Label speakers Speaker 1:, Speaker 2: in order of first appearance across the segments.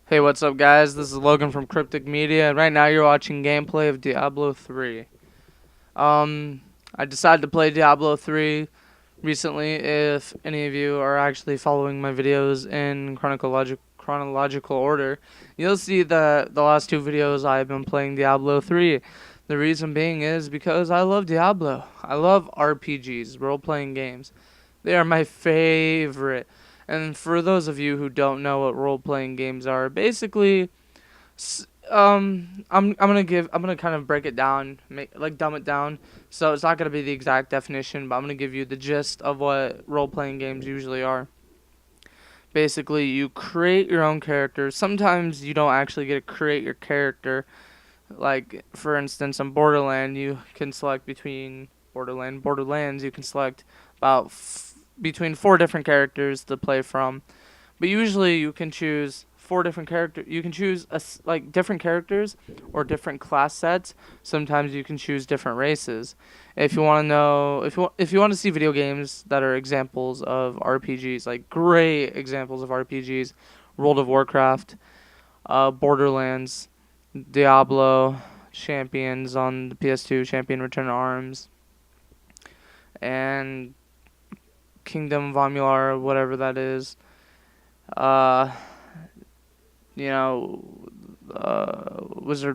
Speaker 1: Hey, what's up, guys? This is Logan from Cryptic Media, and right now you're watching gameplay of Diablo 3. Um, I decided to play Diablo 3 recently. If any of you are actually following my videos in chronological order, you'll see that the last two videos I've been playing Diablo 3. The reason being is because I love Diablo. I love RPGs, role-playing games. They are my favorite. And for those of you who don't know what role-playing games are, basically, I'm gonna kind of break it down, dumb it down. So it's not gonna be the exact definition, but I'm gonna give you the gist of what role-playing games usually are. Basically, you create your own character. Sometimes you don't actually get to create your character. Like, for instance, on Borderlands, you can select about between four different characters to play from. But usually you can choose four different characters. You can choose like different characters or different class sets. Sometimes you can choose different races. If you want to know, if you want to see video games that are examples of RPGs, like great examples of RPGs, World of Warcraft, Borderlands, Diablo, Champions on the PS2, Champion Return to Arms, and Kingdom of Amalur, whatever that is. Uh, Wizard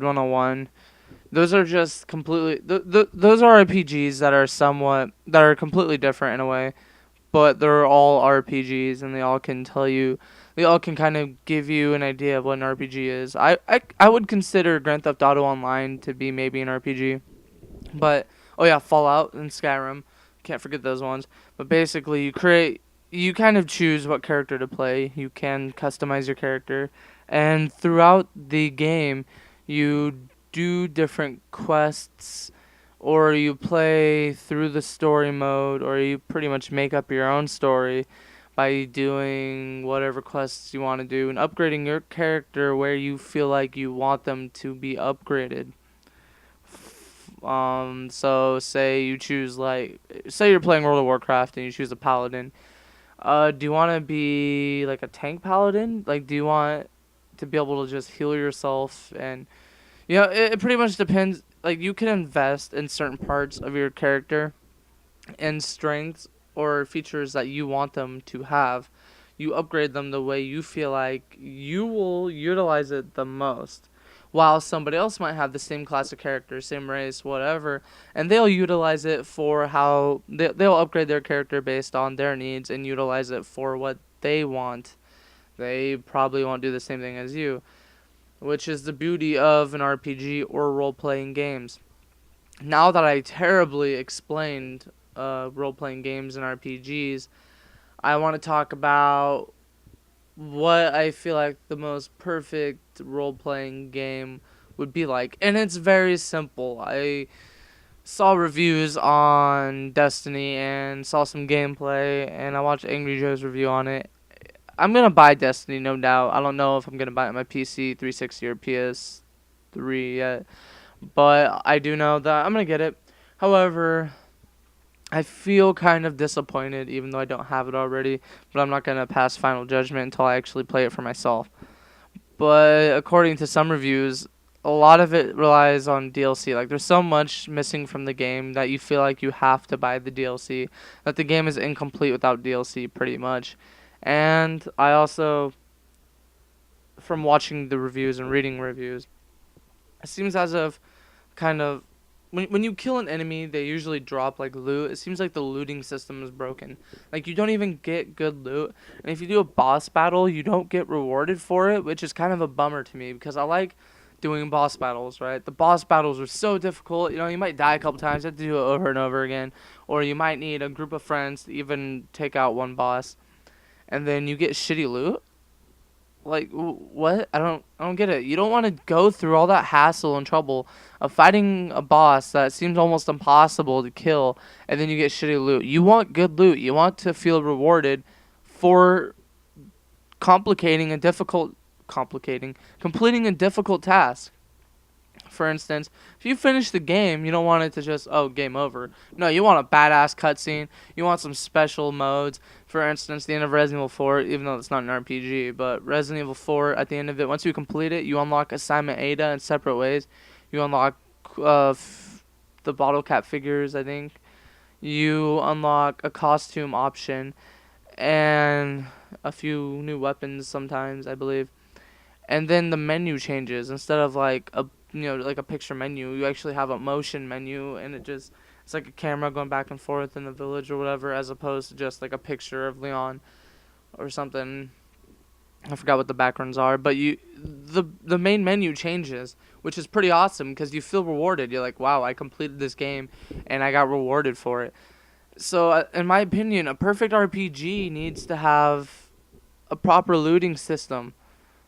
Speaker 1: 101. Those are just completely. Those are RPGs that are completely different in a way, but they're all RPGs and they all can tell you. They all can kind of give you an idea of what an RPG is. I would consider Grand Theft Auto Online to be maybe an RPG. But oh yeah, Fallout and Skyrim, can't forget those ones. But basically, you kind of choose what character to play. You can customize your character, and throughout the game, you do different quests, or you play through the story mode, or you pretty much make up your own story by doing whatever quests you want to do and upgrading your character where you feel like you want them to be upgraded. So say you're playing World of Warcraft and you choose a paladin. Do you want to be like a tank paladin? Like, do you want to be able to just heal yourself? And it pretty much depends. Like, you can invest in certain parts of your character and strengths or features that you want them to have. You upgrade them the way you feel like you will utilize it the most. While somebody else might have the same class of character, same race, whatever, and they'll utilize it for they'll upgrade their character based on their needs and utilize it for what they want. They probably won't do the same thing as you, which is the beauty of an RPG or role playing games. Now that I terribly explained role playing games and RPGs, I want to talk about what I feel like the most perfect role playing game would be like. And it's very simple. I saw reviews on Destiny and saw some gameplay, and I watched Angry Joe's review on it. I'm gonna buy Destiny, no doubt. I don't know if I'm gonna buy it on my PC, 360, or PS3 yet, but I do know that I'm gonna get it. However, I feel kind of disappointed, even though I don't have it already. But I'm not gonna pass final judgment until I actually play it for myself. But according to some reviews, a lot of it relies on DLC. Like, there's so much missing from the game that you feel like you have to buy the DLC. That the game is incomplete without DLC, pretty much. And I also, from watching the reviews and reading reviews, it seems as if kind of when you kill an enemy, they usually drop like loot. It seems like the looting system is broken. Like, you don't even get good loot, and if you do a boss battle, you don't get rewarded for it, which is kind of a bummer to me because I like doing boss battles. Right, the boss battles are so difficult. You might die a couple times, you have to do it over and over again, or you might need a group of friends to even take out one boss, and then you get shitty loot. Like, what? I don't get it. You don't want to go through all that hassle and trouble of fighting a boss that seems almost impossible to kill, and then you get shitty loot. You want good loot. You want to feel rewarded for complicating completing a difficult task. For instance, if you finish the game, you don't want it to just, oh, game over. No, you want a badass cutscene. You want some special modes. For instance, the end of Resident Evil 4, even though it's not an RPG, but Resident Evil 4, at the end of it, once you complete it, you unlock Assignment Ada in separate ways. You unlock the bottle cap figures, I think. You unlock a costume option and a few new weapons sometimes, I believe. And then the menu changes. Instead of like a like a picture menu, you actually have a motion menu, and it's like a camera going back and forth in the village or whatever, as opposed to just like a picture of Leon or something. I forgot what the backgrounds are, but the main menu changes, which is pretty awesome because you feel rewarded. You're like, wow, I completed this game, and I got rewarded for it. So, in my opinion, a perfect RPG needs to have a proper looting system.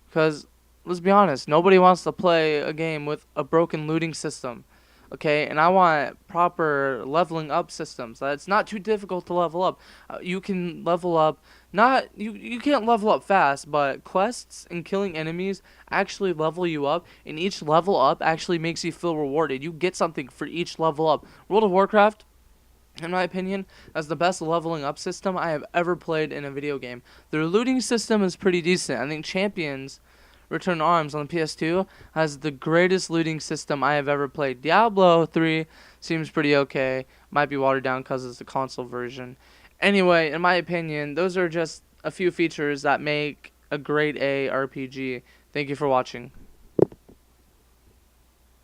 Speaker 1: Because, let's be honest, nobody wants to play a game with a broken looting system. Okay, and I want proper leveling up systems. It's not too difficult to level up. You can level up, not, you can't level up fast, but quests and killing enemies actually level you up, and each level up actually makes you feel rewarded. You get something for each level up. World of Warcraft, in my opinion, that's the best leveling up system I have ever played in a video game. Their looting system is pretty decent. I think Champions Return to Arms on the PS2 has the greatest looting system I have ever played. Diablo 3 seems pretty okay. Might be watered down because it's the console version. Anyway, in my opinion, those are just a few features that make a great A RPG. Thank you for watching.